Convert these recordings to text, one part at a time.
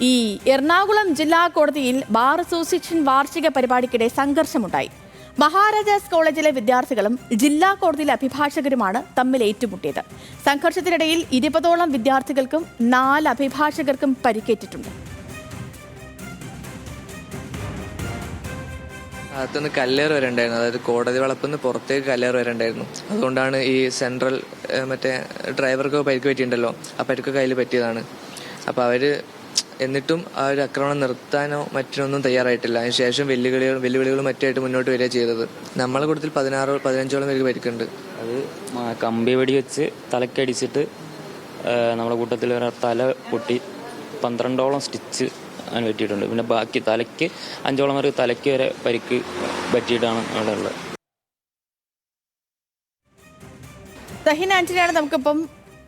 ഈ എറണാകുളം ജില്ലാ കോടതിയിൽ ബാർ അസോസിയേഷൻ വാർഷിക പരിപാടിക്കിടെ സംഘർഷമുണ്ടായി. മഹാരാജാസ് കോളേജിലെ വിദ്യാർത്ഥികളും ജില്ലാ കോടതിയിലെ അഭിഭാഷകരുമാണ് തമ്മിൽ ഏറ്റുമുട്ടിയത്. സംഘർഷത്തിനിടയിൽ 20ഓളം വിദ്യാർത്ഥികൾക്കും 4 അഭിഭാഷകർക്കും പരിക്കേറ്റിട്ടുണ്ട്. അകത്തുനിന്ന് കല്ലേറ് വരെ ഉണ്ടായിരുന്നു. അതായത് കോടതി വളപ്പിന്ന് പുറത്തേക്ക് കല്ലേറ് വരെ ഉണ്ടായിരുന്നു. അതുകൊണ്ടാണ് ഈ സെൻട്രൽ മറ്റേ ഡ്രൈവർക്ക് പരിക്ക് പറ്റിയിട്ടുണ്ടല്ലോ, ആ പരിക്ക് കയ്യിൽ പറ്റിയതാണ്. അപ്പോൾ അവർ എന്നിട്ടും ആ ഒരു ആക്രമണം നിർത്താനോ മറ്റൊന്നും തയ്യാറായിട്ടില്ല. അതിനുശേഷം വെല്ലുവിളികളും മറ്റായിട്ട് മുന്നോട്ട് വരിക ചെയ്തത്. നമ്മളെ കൂട്ടത്തിൽ 15ഓളം പേർക്ക് പരിക്കുണ്ട്. അത് കമ്പി വെടി വെച്ച് തലക്കടിച്ചിട്ട് നമ്മുടെ കൂട്ടത്തിൽ തല പൊട്ടി 12ഓളം സ്റ്റിച്ച് അങ്ങനെ പറ്റിയിട്ടുണ്ട്. പിന്നെ ബാക്കി തലയ്ക്ക് 5ഓളം പേർക്ക് തലയ്ക്ക് വരെ പരിക്ക് പറ്റിയിട്ടാണ് അവിടെ ഉള്ളത്. തഹിൻ ആന്റണിയാണ് നമുക്കിപ്പം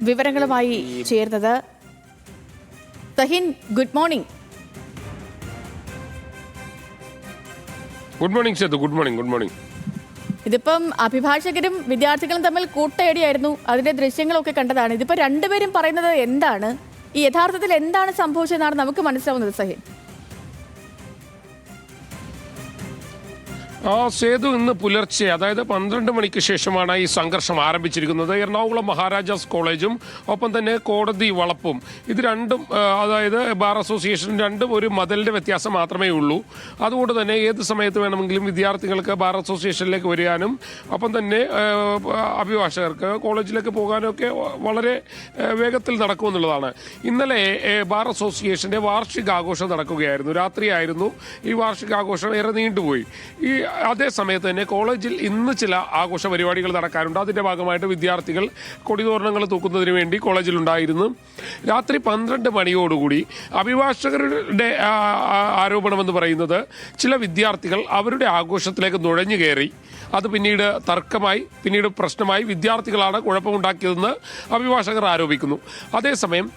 വിവരങ്ങളുമായി ചേർന്നത്. Tahin, good morning. Good morning Sethu. Good morning. ഇതിപ്പം അഭിഭാഷകരും വിദ്യാർത്ഥികളും തമ്മിൽ കൂട്ടയടിയായിരുന്നു. അതിന്റെ ദൃശ്യങ്ങളൊക്കെ കണ്ടതാണ്. ഇതിപ്പോ രണ്ടുപേരും പറയുന്നത് എന്താണ്, ഈ യഥാർത്ഥത്തിൽ എന്താണ് സംഭവിച്ചതെന്നാണ് നമുക്ക് മനസ്സിലാവുന്നത് സഹിൻ? സേതു, ഇന്ന് പുലർച്ചെ അതായത് 12 മണിക്ക് ശേഷമാണ് ഈ സംഘർഷം ആരംഭിച്ചിരിക്കുന്നത്. എറണാകുളം മഹാരാജാസ് കോളേജും ഒപ്പം തന്നെ കോടതി വളപ്പും, ഇത് രണ്ടും അതായത് ബാർ അസോസിയേഷൻ രണ്ടും ഒരു മതിലിന്റെ വ്യത്യാസം മാത്രമേ ഉള്ളൂ. അതുകൊണ്ട് തന്നെ ഏത് സമയത്ത് വേണമെങ്കിലും വിദ്യാർത്ഥികൾക്ക് ബാർ അസോസിയേഷനിലേക്ക് വരാനും ഒപ്പം തന്നെ അഭിഭാഷകർക്ക് കോളേജിലേക്ക് പോകാനും ഒക്കെ വളരെ വേഗത്തിൽ നടക്കുമെന്നുള്ളതാണ്. ഇന്നലെ ബാർ അസോസിയേഷന്റെ വാർഷികാഘോഷം നടക്കുകയായിരുന്നു. രാത്രിയായിരുന്നു ഈ വാർഷികാഘോഷം, ഏറെ നീണ്ടുപോയി. ഈ അതേ സമയത്ത് തന്നെ കോളേജിൽ ഇന്ന് ചില ആഘോഷ പരിപാടികൾ നടക്കാറുണ്ട്. അതിന്റെ ഭാഗമായിട്ട് വിദ്യാർത്ഥികൾ കൊടിതോരണങ്ങൾ തൂക്കുന്നതിന് വേണ്ടി കോളേജിലുണ്ടായിരുന്നു. രാത്രി 12 മണിയോടുകൂടി അഭിഭാഷകരുടെ ആരോപണമെന്ന് പറയുന്നത് ചില വിദ്യാർത്ഥികൾ അവരുടെ ആഘോഷത്തിലേക്ക് നുഴഞ്ഞു കയറി. അത് പിന്നീട് തർക്കമായി, പിന്നീട് പ്രശ്നമായി. വിദ്യാർത്ഥികളാണ് കുഴപ്പമുണ്ടാക്കിയതെന്ന് അഭിഭാഷകർ ആരോപിക്കുന്നു. അതേസമയം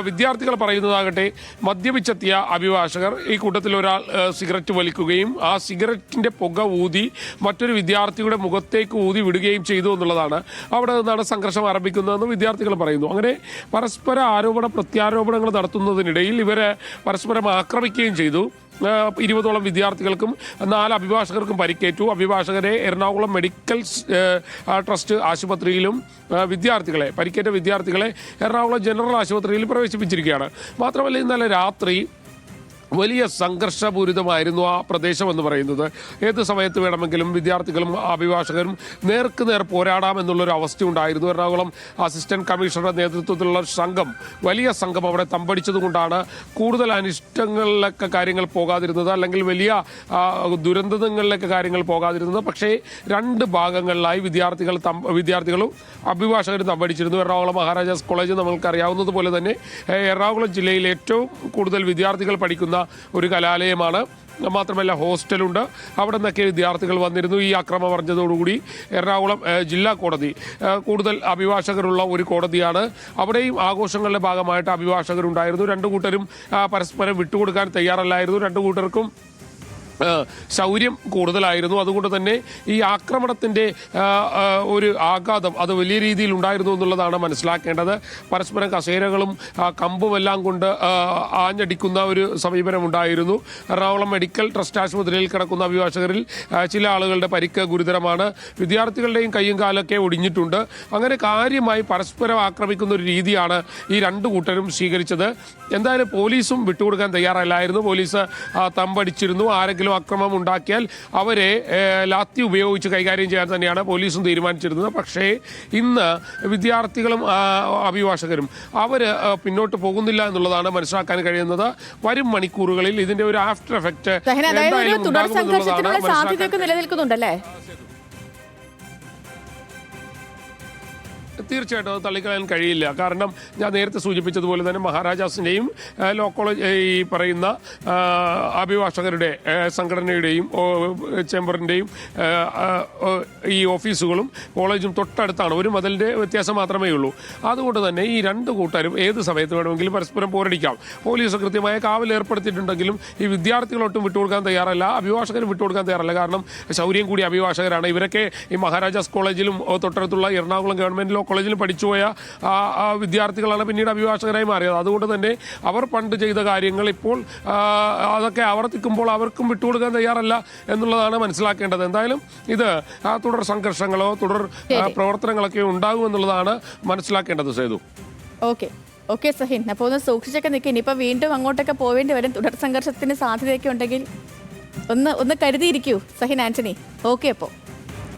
വിദ്യാർത്ഥികൾ പറയുന്നതാകട്ടെ, മദ്യപിച്ചെത്തിയ അഭിഭാഷകർ ഈ കൂട്ടത്തിൽ ഒരാൾ സിഗരറ്റ് വലിക്കുകയും ആ സിഗരറ്റിന്റെ പുക ഊതി മറ്റൊരു വിദ്യാർത്ഥിയുടെ മുഖത്തേക്ക് ഊതി വിടുകയും ചെയ്തു എന്നുള്ളതാണ്. അവിടെ നിന്നാണ് സംഘർഷം ആരംഭിക്കുന്നതെന്ന് വിദ്യാർത്ഥികൾ പറയുന്നു. അങ്ങനെ പരസ്പര ആരോപണ പ്രത്യാരോപണങ്ങൾ നടത്തുന്നതിനിടയിൽ ഇവരെ പരസ്പരം ആക്രമിക്കുകയും ചെയ്തു. 20ഓളം വിദ്യാർത്ഥികൾക്കും 4 അഭിഭാഷകർക്കും പരിക്കേറ്റു. അഭിഭാഷകരെ എറണാകുളം മെഡിക്കൽ ട്രസ്റ്റ് ആശുപത്രിയിലും പരിക്കേറ്റ വിദ്യാർത്ഥികളെ എറണാകുളം ജനറൽ ആശുപത്രിയിൽ പ്രവേശിപ്പിച്ചിരിക്കുകയാണ്. മാത്രമല്ല, ഇന്നലെ രാത്രി വലിയ സംഘർഷപൂരിതമായിരുന്നു ആ പ്രദേശം എന്ന് പറയുന്നത്. ഏത് സമയത്ത് വേണമെങ്കിലും വിദ്യാർത്ഥികളും അഭിഭാഷകരും നേർക്കുനേർ പോരാടാമെന്നുള്ളൊരു അവസ്ഥ ഉണ്ടായിരുന്നു. എറണാകുളം അസിസ്റ്റന്റ് കമ്മീഷണറുടെ നേതൃത്വത്തിലുള്ള വലിയ സംഘം അവിടെ തമ്പടിച്ചതുകൊണ്ടാണ് കൂടുതൽ അനിഷ്ടങ്ങളിലൊക്കെ കാര്യങ്ങൾ പോകാതിരുന്നത്, അല്ലെങ്കിൽ വലിയ ദുരന്തങ്ങളിലൊക്കെ കാര്യങ്ങൾ പോകാതിരുന്നത്. പക്ഷേ 2 ഭാഗങ്ങളിലായി വിദ്യാർത്ഥികളും അഭിഭാഷകരും തമ്പടിച്ചിരുന്നു. എറണാകുളം മഹാരാജാസ് കോളേജ് നമ്മൾക്കറിയാവുന്നതുപോലെ തന്നെ എറണാകുളം ജില്ലയിൽ ഏറ്റവും കൂടുതൽ വിദ്യാർത്ഥികൾ പഠിക്കുന്ന ഒരു കലാലയമാണ്. മാത്രമല്ല, ഹോസ്റ്റലുണ്ട്. അവിടെ നിന്നൊക്കെ വിദ്യാർത്ഥികൾ വന്നിരുന്നു. ഈ ആക്രമണം പറഞ്ഞതോടുകൂടി എറണാകുളം ജില്ലാ കോടതി കൂടുതൽ അഭിഭാഷകരുള്ള ഒരു കോടതിയാണ്. അവിടെയും ആഘോഷങ്ങളുടെ ഭാഗമായിട്ട് അഭിഭാഷകരുണ്ടായിരുന്നു. 2 കൂട്ടരും പരസ്പരം വിട്ടുകൊടുക്കാൻ തയ്യാറല്ലായിരുന്നു. 2 കൂട്ടർക്കും ശൗര്യം കൂടുതലായിരുന്നു. അതുകൊണ്ട് തന്നെ ഈ ആക്രമണത്തിന്റെ ഒരു ആഘാതം അത് വലിയ രീതിയിൽ ഉണ്ടായിരുന്നു എന്നുള്ളതാണ് മനസ്സിലാക്കേണ്ടത്. പരസ്പരം കസേരകളും കമ്പുമെല്ലാം കൊണ്ട് ആഞ്ഞടിക്കുന്ന ഒരു സമീപനം ഉണ്ടായിരുന്നു. എറണാകുളം മെഡിക്കൽ ട്രസ്റ്റ് ആശുപത്രിയിൽ കിടക്കുന്ന അഭിഭാഷകരിൽ ചില ആളുകളുടെ പരിക്ക് ഗുരുതരമാണ്. വിദ്യാർത്ഥികളുടെയും കയ്യും കാലൊക്കെ ഒടിഞ്ഞിട്ടുണ്ട്. അങ്ങനെ കാര്യമായി പരസ്പരം ആക്രമിക്കുന്ന ഒരു രീതിയാണ് ഈ 2 കൂട്ടരും സ്വീകരിച്ചത്. എന്തായാലും പോലീസും വിട്ടുകൊടുക്കാൻ തയ്യാറല്ലായിരുന്നു. പോലീസ് തമ്പടിച്ചിരുന്നു. ആരെങ്കിലും അക്രമം ഉണ്ടാക്കിയാൽ അവരെ ലാത്തി ഉപയോഗിച്ച് കൈകാര്യം ചെയ്യാൻ തന്നെയാണ് പോലീസും തീരുമാനിച്ചിരുന്നത്. പക്ഷേ ഇന്ന് വിദ്യാർത്ഥികളും അഭിഭാഷകരും അവർ പിന്നോട്ട് പോകുന്നില്ല എന്നുള്ളതാണ് മനസ്സിലാക്കാൻ കഴിയുന്നത്. വരും മണിക്കൂറുകളിൽ ഇതിന്റെ ഒരു ആഫ്റ്റർ എഫക്ട് നിലനിൽക്കുന്നുണ്ടല്ലേ? തീർച്ചയായിട്ടും അത് തള്ളിക്കളയാൻ കഴിയില്ല. കാരണം ഞാൻ നേരത്തെ സൂചിപ്പിച്ചതുപോലെ തന്നെ മഹാരാജാസിൻ്റെയും ലോ കോളേജ് ഈ പറയുന്ന അഭിഭാഷകരുടെ സംഘടനയുടെയും ചേംബറിൻ്റെയും ഈ ഓഫീസുകളും കോളേജും തൊട്ടടുത്താണ്. ഒരു മതിലിൻ്റെ വ്യത്യാസം മാത്രമേ ഉള്ളൂ. അതുകൊണ്ട് തന്നെ ഈ 2 കൂട്ടരും ഏത് സമയത്ത് വേണമെങ്കിലും പരസ്പരം പോരടിക്കാം. പോലീസ് കൃത്യമായ കാവൽ ഏർപ്പെടുത്തിയിട്ടുണ്ടെങ്കിലും ഈ വിദ്യാർത്ഥികളൊട്ടും വിട്ടുകൊടുക്കാൻ തയ്യാറല്ല, അഭിഭാഷകരും വിട്ടുകൊടുക്കാൻ തയ്യാറല്ല. കാരണം ശൗര്യം കൂടി അഭിഭാഷകരാണ് ഇവരൊക്കെ. ഈ മഹാരാജാസ് കോളേജിലും തൊട്ടടുത്തുള്ള എറണാകുളം ഗവൺമെൻറ് ലോ കോളേജ് കോളേജിൽ പഠിച്ചുപോയ വിദ്യാർത്ഥികളാണ് പിന്നീട് അഭിഭാഷകരായി മാറിയത്. അതുകൊണ്ട് തന്നെ അവർ പണ്ട് ചെയ്ത കാര്യങ്ങൾ ഇപ്പോൾ അതൊക്കെ ആവർത്തിക്കുമ്പോൾ അവർക്കും വിട്ടുകൊടുക്കാൻ തയ്യാറല്ല എന്നുള്ളതാണ് മനസ്സിലാക്കേണ്ടത്. എന്തായാലും ഇത് തുടർ സംഘർഷങ്ങളോ തുടർ പ്രവർത്തനങ്ങളൊക്കെ ഉണ്ടാകുമെന്നുള്ളതാണ് മനസ്സിലാക്കേണ്ടത്. സേതു. ഓക്കെ സഹിൻ, അപ്പോൾ ഒന്ന് സൂക്ഷിച്ചൊക്കെ നിൽക്കും. ഇനിയിപ്പോൾ വീണ്ടും അങ്ങോട്ടൊക്കെ പോവേണ്ടി വരും. തുടർ സംഘർഷത്തിന് സാധ്യതയൊക്കെ ഉണ്ടെങ്കിൽ ഒന്ന് കരുതിയിരിക്കൂ സഹിൻ ആന്റണി. ഓക്കെ അപ്പോൾ